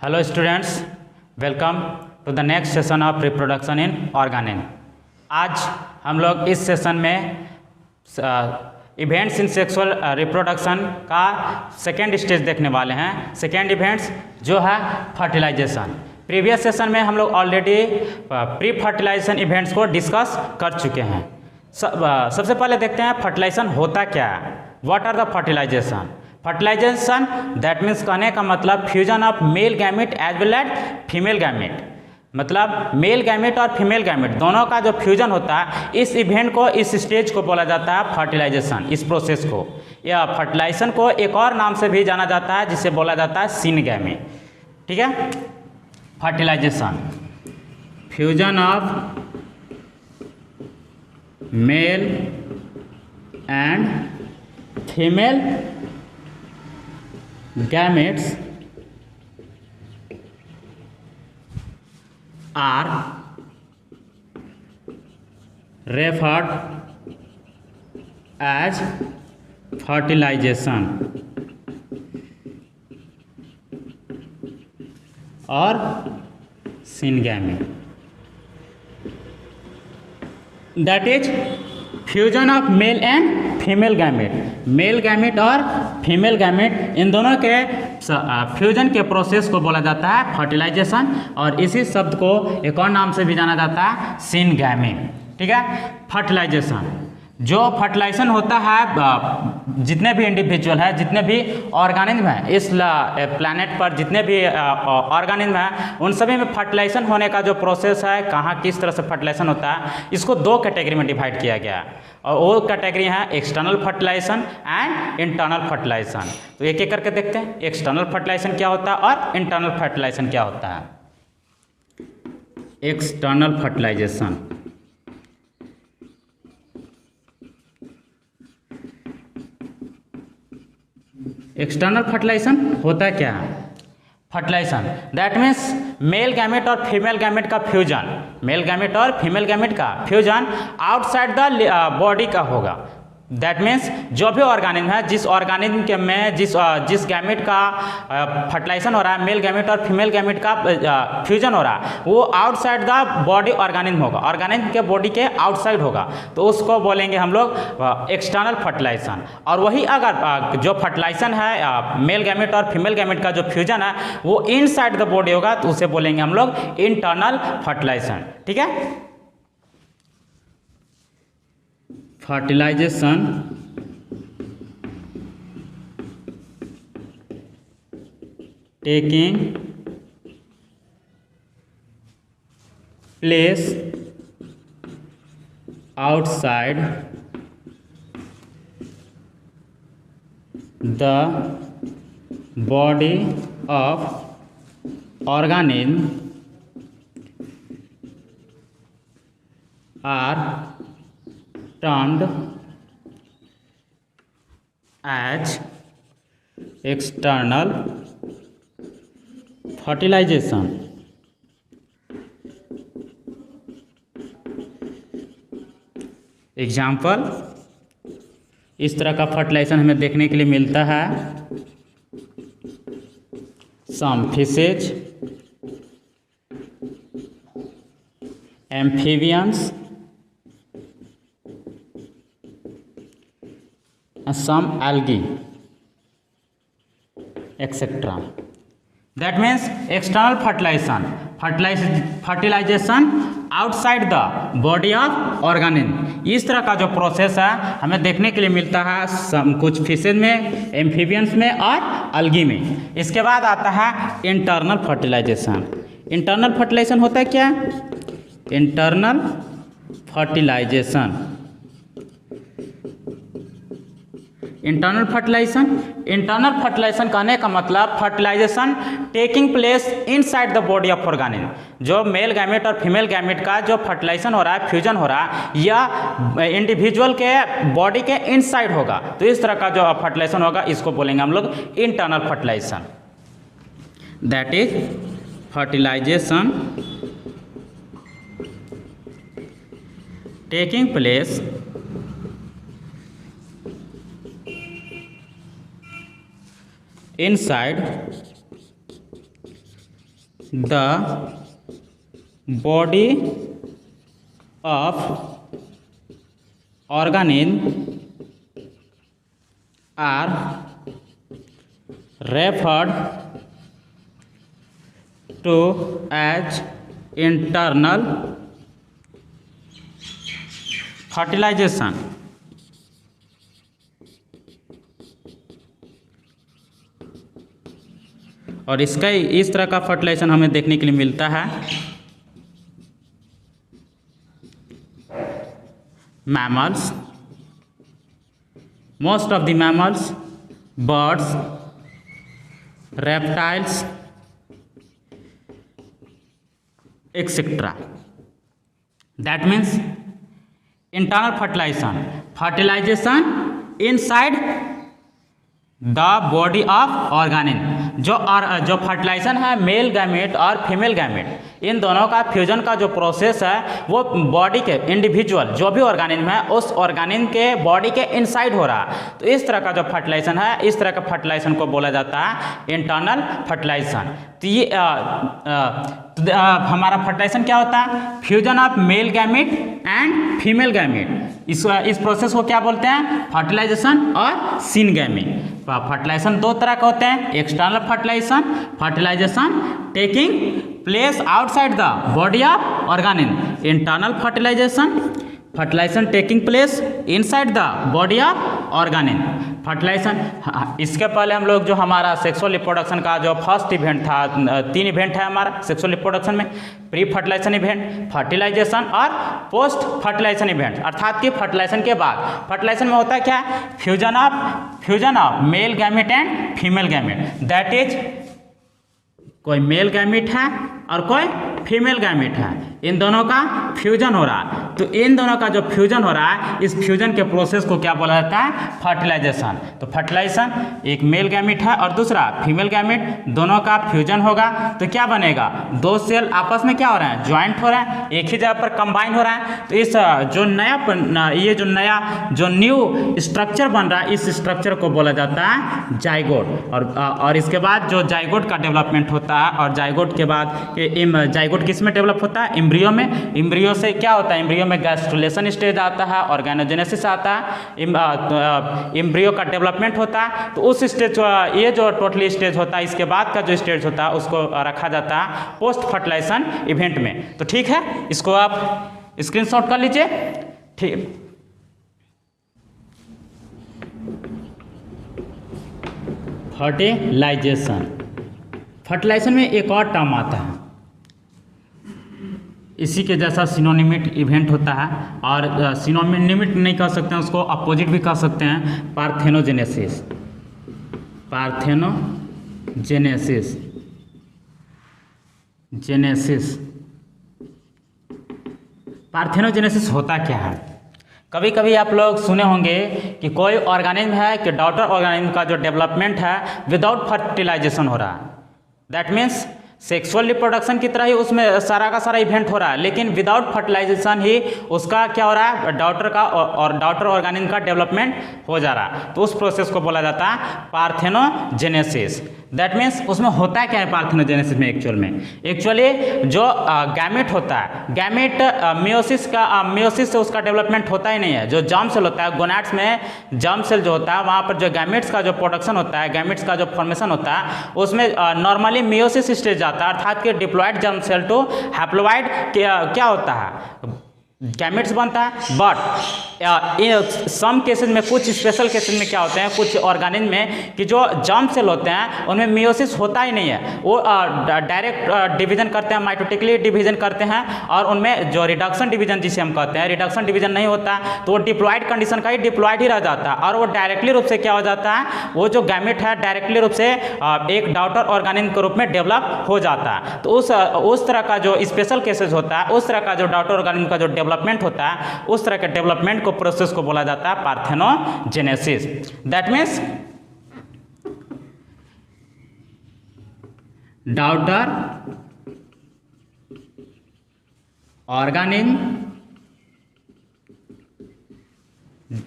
Hello students, welcome to the next session of reproduction in organism. आज हम लोग इस सेशन में इवेंट्स इन सेक्सुअल रिप्रोडक्शन का सेकेंड स्टेज देखने वाले हैं। सेकेंड इवेंट्स जो है फर्टिलाइजेशन। प्रीवियस सेशन में हम लोग ऑलरेडी प्री फर्टिलाइजेशन इवेंट्स को डिस्कस कर चुके हैं। सबसे पहले देखते हैं फर्टिलाइजेशन होता क्या है। What are the fertilization? Fertilization that means कहने का मतलब fusion of male gamete as well as female gamete, मतलब मेल गैमेट और फीमेल गैमेट दोनों का जो फ्यूजन होता है, इस इवेंट को, इस स्टेज को बोला जाता है फर्टिलाइजेशन। इस प्रोसेस को या फर्टिलाइजेशन को एक और नाम से भी जाना जाता है जिसे बोला जाता है सिनगैमी। ठीक है, fertilization fusion of male and female gametes are referred as fertilization और syngamy। That is fusion of male and female gamete. Male gamete और फीमेल गैमेट इन दोनों के फ्यूजन के प्रोसेस को बोला जाता है फर्टिलाइजेशन, और इसी शब्द को एक और नाम से भी जाना जाता है सिनगैमी। ठीक है, फर्टिलाइजेशन जो फर्टिलाइजेशन होता है, जितने भी इंडिविजुअल है, जितने भी ऑर्गेनिज्म हैं इस प्लैनेट पर, जितने भी ऑर्गेनिज्म हैं उन सभी में फर्टिलाइजेशन होने का जो प्रोसेस है, कहाँ किस तरह से फर्टिलाइजेशन होता है, इसको दो कैटेगरी में डिवाइड किया गया है। और वो कैटेगरी है external fertilization and internal fertilization. तो एक एक करके देखते हैं एक्सटर्नल फर्टिलाइजेशन क्या होता है और इंटरनल फर्टिलाइजेशन क्या होता है। एक्सटर्नल फर्टिलाइजेशन एक्सटर्नल फर्टिलाइजेशन होता क्या है? Fertilization that means male gamete और फीमेल गैमेट का फ्यूजन, मेल गैमेट और फीमेल गैमेट का फ्यूजन आउटसाइड द बॉडी का होगा। दैट मीन्स जो भी ऑर्गेनिज्म है, जिस ऑर्गेनिज्म के में जिस गैमेट का फर्टिलाइजेशन हो रहा है, मेल गैमेट और फीमेल गैमेट का फ्यूजन हो रहा है, वो आउटसाइड द बॉडी ऑर्गेनिज्म होगा, ऑर्गेनिज्म के बॉडी के आउटसाइड होगा, तो उसको बोलेंगे हम लोग एक्सटर्नल फर्टिलाइजेशन। और वही अगर जो फर्टिलाइजेशन है मेल गैमेट और फीमेल गैमेट का जो फ्यूजन है वो इनसाइड द बॉडी होगा, तो उसे बोलेंगे हम लोग इंटरनल फर्टिलाइजेशन। ठीक है, fertilization taking place outside the body of organism are termed as external fertilization। Example, इस तरह का फर्टिलाइजेशन हमें देखने के लिए मिलता है। Some fishes, amphibians, some algae etc. That means external fertilization outside the body of organism। इस तरह का जो प्रोसेस है हमें देखने के लिए मिलता है कुछ फिशेज में, एम्फीबियंस में और algae में। इसके बाद आता है इंटरनल फर्टिलाइजेशन। इंटरनल फर्टिलाइजेशन होता है क्या? इंटरनल फर्टिलाइजेशन, इंटरनल फर्टिलाइजेशन कहने का मतलब fertilization taking place inside the body of organism. जो मेल गैमेट और फीमेल गैमेट का जो फर्टिलाइजेशन हो रहा है, फ्यूजन हो रहा है, या इंडिविजुअल के बॉडी के इनसाइड होगा, तो इस तरह का जो फर्टिलाइजेशन होगा इसको बोलेंगे हम लोग internal fertilization. That is fertilization taking place inside the body of organism are referred to as internal fertilization। और इसका इस तरह का फर्टिलाइजेशन हमें देखने के लिए मिलता है mammals, most of the mammals, birds, reptiles, etc. That means internal fertilization inside the body of organism। जो फर्टिलाइजेशन है मेल गैमेट और फीमेल गैमेट, इन दोनों का फ्यूजन का जो प्रोसेस है वो बॉडी के इंडिविजुअल जो भी ऑर्गेनिज्म है उस ऑर्गेनिज्म के बॉडी के इनसाइड हो रहा है। तो इस तरह का जो फर्टिलाइजेशन है, इस तरह का फर्टिलाइजेशन को बोला जाता है इंटरनल फर्टिलाइजेशन। तो ये हमारा फर्टिलाइजेशन क्या होता है? Fusion of male gamete and female gamete. इस प्रोसेस को क्या बोलते हैं? फर्टिलाइजेशन और सिनगैमी। फर्टिलाइजेशन दो तरह के होते हैं, external fertilization taking place outside the body of organism, internal fertilization taking place inside the body of organism. Fertilization इसके पहले हम लोग जो हमारा सेक्सुअल रिप्रोडक्शन का जो फर्स्ट इवेंट था, 3 इवेंट है हमारा सेक्सुअल रिप्रोडक्शन में, प्री फर्टिलाइजेशन इवेंट, फर्टिलाइजेशन और पोस्ट फर्टिलाइजेशन इवेंट, अर्थात कि फर्टिलाइजेशन के बाद। फर्टिलाइजेशन में होता है क्या? Fusion of male gamete and female gamete. That is कोई मेल गैमेट है और कोई फीमेल गैमेट है, इन दोनों का फ्यूजन हो रहा है। तो इन दोनों का जो फ्यूजन हो रहा है, इस फ्यूजन के प्रोसेस को क्या बोला जाता है? फर्टिलाइजेशन। तो फर्टिलाइजेशन, एक मेल गैमेट है और दूसरा फीमेल गैमेट, दोनों का फ्यूजन होगा तो क्या बनेगा? 2 सेल आपस में क्या हो रहा है? ज्वाइंट हो रहा है, एक ही जगह पर कंबाइन हो रहा है। तो इस जो न्यू स्ट्रक्चर बन रहा है, इस स्ट्रक्चर को बोला जाता है जाइगोट। और इसके बाद जो जाइगोट का डेवलपमेंट होता है, और जाइगोट के बाद जाइगोट किस में डेवलप होता है? एम्ब्रियो में। एम्ब्रियो से क्या होता है? एम्ब्रियो में गैस्ट्रुलेशन स्टेज आता है, ऑर्गेनोजेनेसिस आता है, एम्ब्रियो का डेवलपमेंट होता है। तो उस स्टेज, ये जो टोटली स्टेज होता है, इसके बाद का जो स्टेज होता है उसको रखा जाता है पोस्ट फर्टिलाइजेशन इवेंट में। तो ठीक है, इसको आप स्क्रीनशॉट कर लीजिए। ठीक, फर्टिलाइजेशन में एक और टर्म आता है, इसी के जैसा सिनोनिमिक इवेंट होता है, और सिनोनिमिक नहीं कह सकते हैं, उसको अपोजिट भी कह सकते हैं, पार्थेनोजेनेसिस। पार्थेनोजेनेसिस होता क्या है? कभी कभी आप लोग सुने होंगे कि कोई ऑर्गेनिज्म है कि डॉटर ऑर्गेनिज्म का जो डेवलपमेंट है विदाउट फर्टिलाइजेशन हो रहा है। दैट मीन्स सेक्सुअल रिप्रोडक्शन की तरह ही उसमें सारा का सारा इवेंट हो रहा है, लेकिन विदाउट फर्टिलाइजेशन ही उसका क्या हो रहा है? डॉटर ऑर्गेनिज्म का डेवलपमेंट हो जा रहा है। तो उस प्रोसेस को बोला जाता है पार्थेनोजेनेसिस। दैट मीन्स उसमें होता क्या है पार्थेनोजेनेसिस में? एक्चुअली जो गैमेट होता है, गैमेट मियोसिस से उसका डेवलपमेंट होता ही नहीं है। जो जर्म सेल होता है, गोनाड्स में जर्म सेल जो होता है, वहाँ पर जो गैमेट्स का जो प्रोडक्शन होता है, गैमेट्स का जो फॉर्मेशन होता है, उसमें नॉर्मली मियोसिस स्टेज जाता है, अर्थात कि diploid germ cell to haploid क्या होता है? गैमेट्स बनता है। बट सम केसेस में, कुछ स्पेशल केसेस में क्या होते हैं, कुछ ऑर्गेनिज्म में कि जो जर्म सेल होते हैं उनमें मियोसिस होता ही नहीं है, वो डायरेक्ट डिवीजन करते हैं, माइटोटिकली डिवीजन करते हैं, और उनमें जो रिडक्शन डिवीजन जिसे हम कहते हैं, रिडक्शन डिवीजन नहीं होता, तो वो डिप्लॉयड कंडीशन का ही डिप्लॉयड ही रह जाता है, और वो डायरेक्टली रूप से क्या हो जाता है? वो जो गैमेट है डायरेक्टली रूप से एक डॉटर ऑर्गेनिज्म के रूप में डेवलप हो जाता है। तो उस तरह का जो स्पेशल केसेस होता है, उस तरह का जो डॉटर ऑर्गेनिज्म का जो डेवलपमेंट होता है, उस तरह के डेवलपमेंट को प्रोसेस को बोला जाता है parthenogenesis. That means daughter organism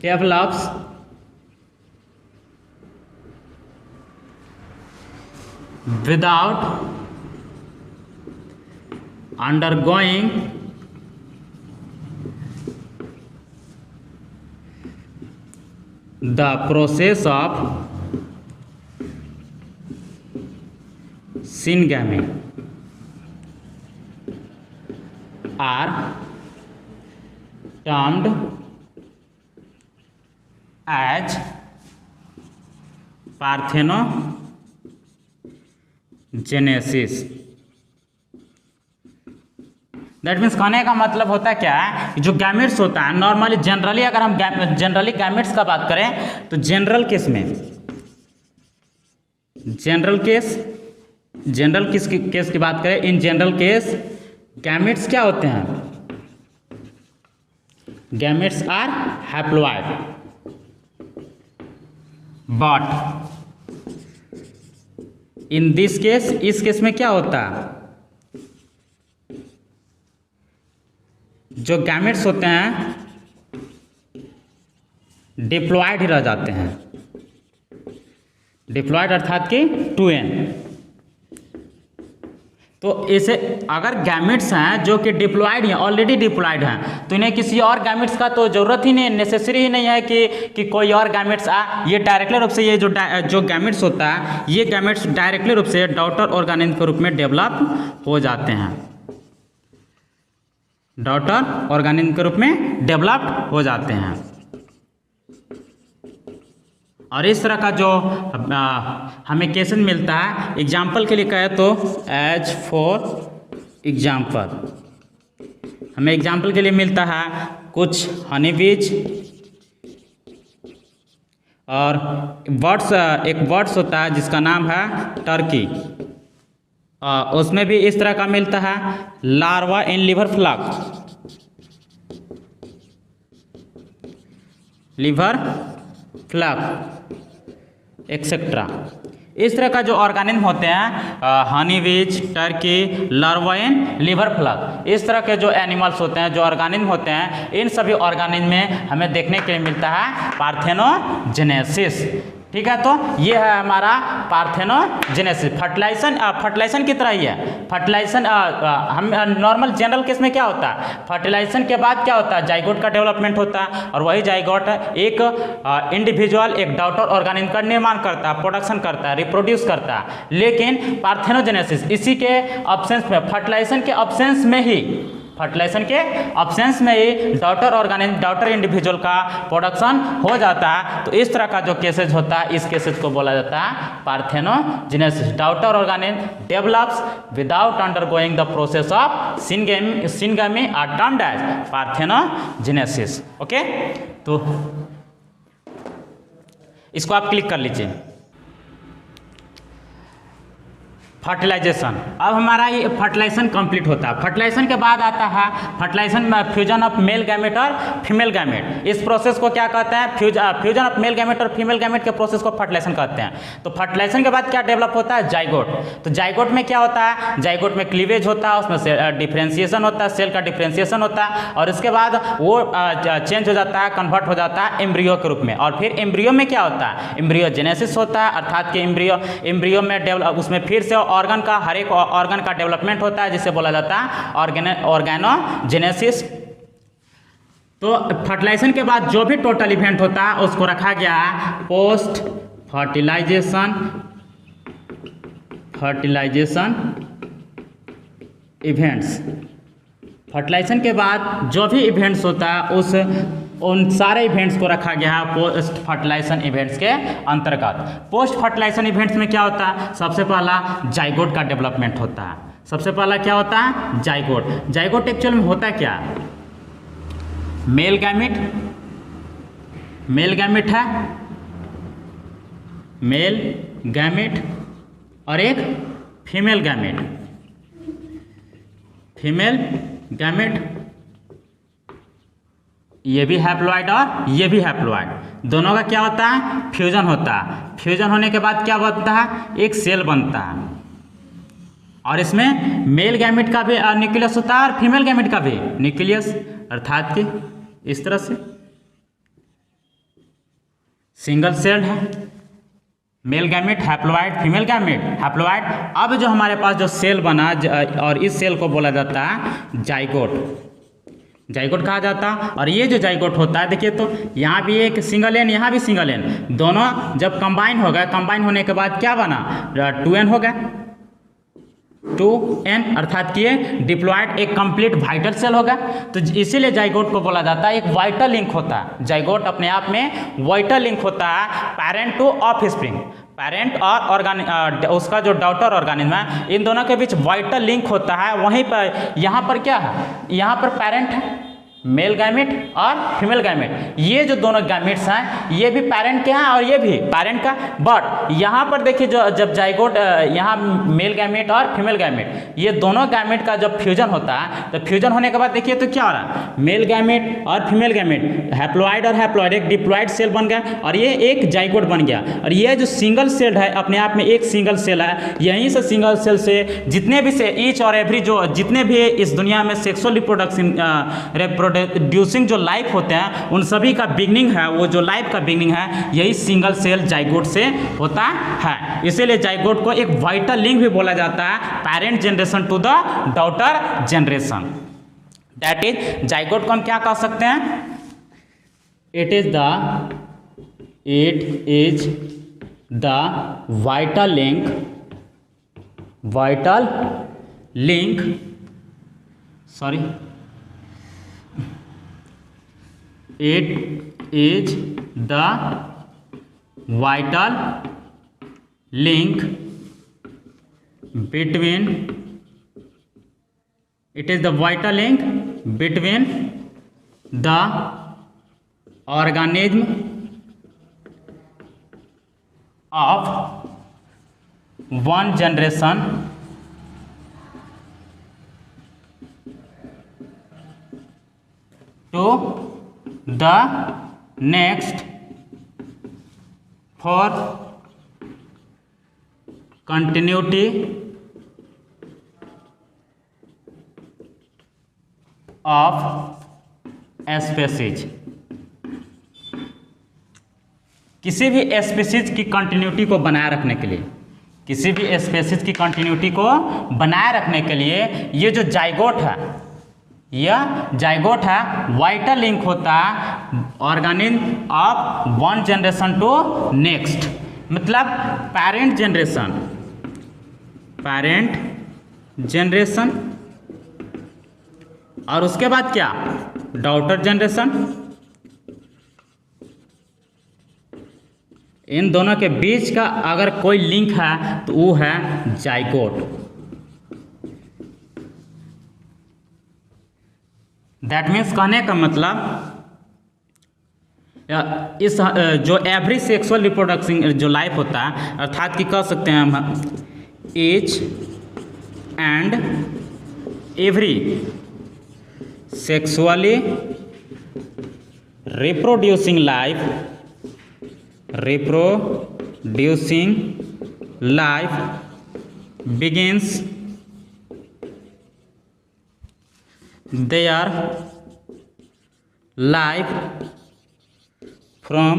develops without undergoing the process of syngamy are termed as parthenogenesis. That means कहने का मतलब होता है क्या है, जो गैमेट्स होता है नॉर्मली जनरली, अगर हम जनरली गैमेट्स का बात करें तो जनरल केस में, जनरल केस की बात करें, इन जनरल केस गैमेट्स क्या होते हैं, gametes are haploid, but in this case, इस केस में क्या होता है, जो गैमेट्स होते हैं डिप्लॉयड ही रह जाते हैं, डिप्लॉयड अर्थात कि 2n। तो इसे अगर गैमेट्स हैं जो कि डिप्लॉयड हैं, ऑलरेडी डिप्लॉयड हैं, तो इन्हें किसी और गैमेट्स का तो जरूरत ही नहीं, नेसेसरी ही नहीं है कि कोई और गैमेट्स ये डायरेक्टली रूप से ये जो गैमेट्स होता है, ये गैमेट्स डायरेक्टली रूप से डॉटर ऑर्गेनिज्म के रूप में डेवलप हो जाते हैं, डॉटर ऑर्गेनिज्म के रूप में डेवलप्ड हो जाते हैं। और इस तरह का जो हमें केसेस मिलता है, एग्जाम्पल के लिए कहें तो एज फॉर एग्जाम्पल, हमें एग्जाम्पल के लिए मिलता है कुछ हनी बीज और बर्ड्स, एक बर्ड्स होता है जिसका नाम है टर्की, उसमें भी इस तरह का मिलता है larva in liver fluke, liver fluke etcetera. इस तरह का जो ऑर्गेनिज्म होते हैं, honey bees, turkey, larva in liver fluke, इस तरह के जो एनिमल्स होते हैं, जो ऑर्गेनिज्म होते हैं, इन सभी ऑर्गेनिज्म में हमें देखने के लिए मिलता है पार्थेनोजेनेसिस। ठीक है, तो ये है हमारा पार्थेनोजेनेसिस। फर्टिलाइजेशन की तरह ही है। फर्टिलाइजेशन हम नॉर्मल जनरल केस में क्या होता है, फर्टिलाइजेशन के बाद क्या होता है, जाइगोट का डेवलपमेंट होता है, और वही जाइगोट एक इंडिविजुअल, एक डॉटर ऑर्गेनिज्म का निर्माण करता है, प्रोडक्शन करता है, रिप्रोड्यूस करता है। लेकिन पार्थेनोजेनेसिस इसी के ऑब्सेंस में, फर्टिलाइजेशन के ऑब्सेंस में ही, फर्टिलाइजेशन के ऑब्सेंस में ही डॉटर ऑर्गेनिज्म, डॉटर इंडिविजुअल का प्रोडक्शन हो जाता है। तो इस तरह का जो केसेज होता है, इस केसेज को बोला जाता है parthenogenesis. Daughter organism develops without undergoing the process of syngamy are termed as parthenogenesis. Okay, तो इसको आप क्लिक कर लीजिए। फर्टिलाइजेशन, अब हमारा ये फर्टिलाइजेशन कंप्लीट होता है। फर्टिलाइजेशन के बाद आता है फर्टिलाइजेशन में फ्यूजन ऑफ मेल गैमेट और फीमेल गैमेट। इस प्रोसेस को क्या कहते हैं, फ्यूजन ऑफ मेल गैमेट और फीमेल गैमेट के प्रोसेस को फर्टिलाइजेशन कहते हैं। तो फर्टिलाइजेशन के बाद क्या डेवलप होता है, जाइगोट। तो जाइगोट में क्या होता है, जाइगोट में क्लीवेज होता है, उसमें डिफ्रेंशिएशन होता है, सेल का डिफ्रेंशिएशन होता है, और इसके बाद वो चेंज हो जाता है, कन्वर्ट हो जाता है एम्ब्रियो के रूप में। और फिर एम्ब्रियो में क्या होता है, एम्ब्रियोजेनेसिस होता है, अर्थात कि एम्ब्रियो में डेवलप, उसमें फिर से ऑर्गन का, हर एक ऑर्गन का डेवलपमेंट होता है, जिसे बोला जाता है ऑर्गेनोजेनेसिस। तो फर्टिलाइजेशन के बाद जो भी टोटल इवेंट होता है उसको रखा गया है पोस्ट फर्टिलाइजेशन इवेंट्स। फर्टिलाइजेशन के बाद जो भी इवेंट्स होता है उन सारे इवेंट्स को रखा गया है पोस्ट फर्टिलाइजेशन इवेंट्स के अंतर्गत। पोस्ट फर्टिलाइजेशन इवेंट्स में क्या होता है, सबसे पहला जाइगोट का डेवलपमेंट होता है। सबसे पहला क्या होता है, जाइगोट। जाइगोट एक्चुअल में होता क्या, मेल गैमेट है, मेल गैमेट और एक फीमेल गैमेट, ये भी हैप्लॉइड और ये भी हैप्लॉइड, दोनों का क्या होता है, फ्यूजन होता है। फ्यूजन होने के बाद क्या बनता है, एक सेल बनता है, और इसमें मेल गैमेट का भी न्यूक्लियस होता है और फीमेल गैमेट का भी न्यूक्लियस, अर्थात कि इस तरह से सिंगल सेल्ड है। Male gamete, haploid, female gamete, haploid. अब जो हमारे पास जो सेल बना और इस सेल को बोला जाता है जाइगोट, जाइगोट कहा जाता है। और ये जो जाइगोट होता है देखिए, तो यहाँ भी एक सिंगल एन, यहाँ भी सिंगल एन, दोनों जब कंबाइन हो गए, कंबाइन होने के बाद क्या बना, 2n हो गया, 2n, अर्थात कि ये डिप्लॉयड एक कंप्लीट वाइटल सेल होगा। तो इसीलिए जाइगोट को बोला जाता है एक वाइटल लिंक होता है। जाइगोट अपने आप में वाइटल लिंक होता है पैरेंट टू ऑफस्प्रिंग, पैरेंट और उसका जो डॉटर ऑर्गेनिज्म है, इन दोनों के बीच वाइटल लिंक होता है। वहीं पर यहाँ पर क्या है, यहाँ पर पैरेंट है मेल गैमेट और फीमेल गैमेट, ये जो दोनों गैमेट्स हैं ये भी पैरेंट के हैं और ये भी पैरेंट का। बट यहाँ पर देखिए जो जब जाइगोट यहाँ मेल गैमेट और फीमेल गैमेट, ये दोनों गैमेट का जब फ्यूजन होता है, तो फ्यूजन होने के बाद देखिए तो क्या हो रहा है, मेल गैमेट और फीमेल गैमेट, हैप्लॉइड और हैप्लॉइड, एक डिप्लॉइड सेल बन गया और ये एक जाइगोट बन गया। और ये जो सिंगल सेल है अपने आप में एक सिंगल सेल है, यहीं से सिंगल सेल से जितने भी से ईच और एवरी जो जितने भी इस दुनिया में सेक्सुअल रिप्रोड्यूसिंग जो लाइफ होते हैं, उन सभी का बिगनिंग है, वो जो लाइफ का बिगनिंग है यही सिंगल सेल जाइगोट से होता है। इसीलिए जाइगोट को एक वाइटल लिंक भी बोला जाता है, parent generation to the daughter generation. That is zygote को हम क्या कह सकते हैं, it is the vital link sorry it is the vital link between the organism of one generation to the next for continuity of species। किसी भी species की continuity को बनाए रखने के लिए, किसी भी स्पीसीज की कंटिन्यूटी को बनाए रखने के लिए ये जो जाइगोट है, यह जाइगोट है वाइटल लिंक होता है organism of one generation to next, मतलब पैरेंट जनरेशन और उसके बाद क्या, डॉटर जनरेशन। इन दोनों के बीच का अगर कोई लिंक है तो वो है जाइगोट। दैट मीन्स कहने का मतलब इस जो एवरी सेक्सुअल रिप्रोडक्शन जो लाइफ होता है, अर्थात कि कह सकते हैं हम each and every sexually reproducing life begins their life from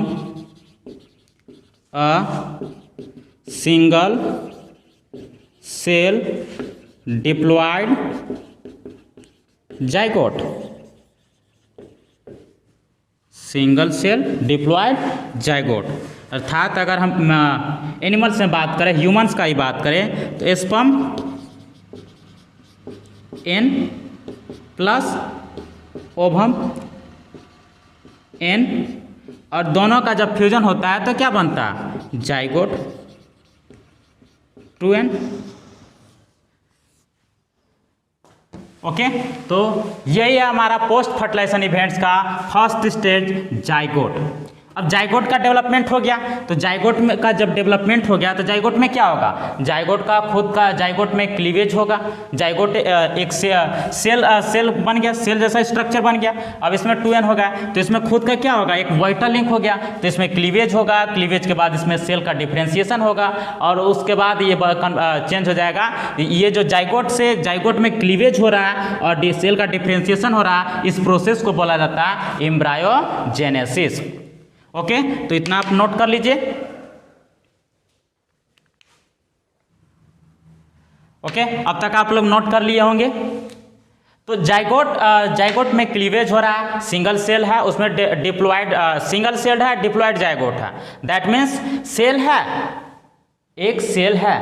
a single cell diploid zygote, single cell diploid zygote. अर्थात अगर हम एनिमल्स में बात करें, ह्यूमंस का ही बात करें, तो sperm n plus ovum n, और दोनों का जब फ्यूजन होता है तो क्या बनता है, जाइगोट 2n। ओके, तो यही है हमारा पोस्ट फर्टिलाइजेशन इवेंट्स का फर्स्ट स्टेज जाइगोट। अब जाइगोट का डेवलपमेंट हो गया, तो जाइगोट में का जब डेवलपमेंट हो गया तो जाइगोट में क्या होगा, जाइगोट का खुद का जाइगोट में क्लीवेज होगा। जाइगोट एक सेल बन गया, सेल जैसा स्ट्रक्चर बन गया। अब इसमें 2n हो गया तो इसमें खुद का क्या होगा, एक वाइटल लिंक हो गया, तो इसमें क्लीवेज होगा। क्लीवेज के बाद इसमें सेल का डिफ्रेंशिएशन होगा और उसके बाद ये चेंज हो जाएगा। ये जो जाइगोट में क्लीवेज हो रहा है और सेल का डिफ्रेंशिएशन हो रहा है, इस प्रोसेस को बोला जाता है एम्ब्रायोजेनेसिस। ओके, तो इतना आप नोट कर लीजिए। ओके, अब तक आप लोग नोट कर लिए होंगे। तो जाइगोट में क्लीवेज हो रहा है, सिंगल सेल है, उसमें डिप्लॉयड सिंगल सेल है, डिप्लॉयड जाइगोट है। दैट मीन्स सेल है, एक सेल है।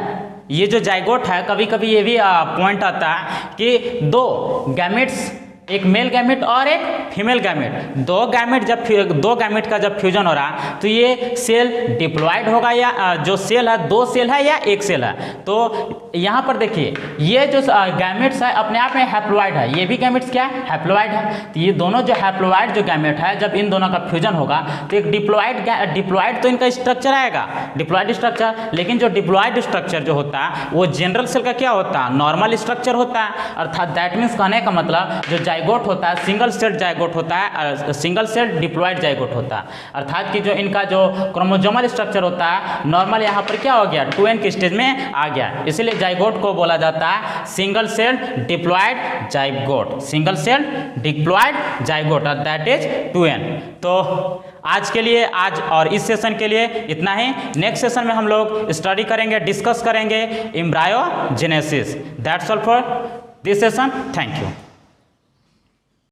ये जो जाइगोट है, कभी कभी ये भी पॉइंट आता है कि दो गैमेट्स, एक मेल गैमेट और एक फीमेल गैमेट, दो गैमेट का जब फ्यूजन हो रहा है तो ये सेल डिप्लॉयड होगा, या जो सेल है दो सेल है या एक सेल है। तो यहाँ पर देखिए ये जो गैमेट्स है अपने आप में हैप्लॉयड है, ये भी गैमेट्स क्या है, हैप्लॉयड है। तो ये दोनों जो हैप्लॉयड जो गैमेट है, जब इन दोनों का फ्यूजन होगा तो एक डिप्लॉयड तो इनका स्ट्रक्चर आएगा, डिप्लॉयड स्ट्रक्चर। लेकिन जो डिप्लॉयड स्ट्रक्चर जो होता है वो जनरल सेल का क्या होता है, नॉर्मल स्ट्रक्चर होता है। अर्थात दैट मीन्स कहने का मतलब जो जाइगोट होता है सिंगल सेल जाइगोट होता है, सिंगल सेल डिप्लॉयड जाइगोट होता है। अर्थात कि जो इनका जो क्रोमोसोमल स्ट्रक्चर होता है नॉर्मल यहाँ पर क्या हो गया, 2n के स्टेज में आ गया, इसलिए जाइगोट को बोला जाता है single cell diploid zygote, single cell diploid zygote, that is 2n। तो आज के लिए, आज और इस सेशन के लिए इतना ही। नेक्स्ट सेशन में हम लोग स्टडी करेंगे, डिस्कस करेंगे embryogenesis. That's all for this session. Thank you.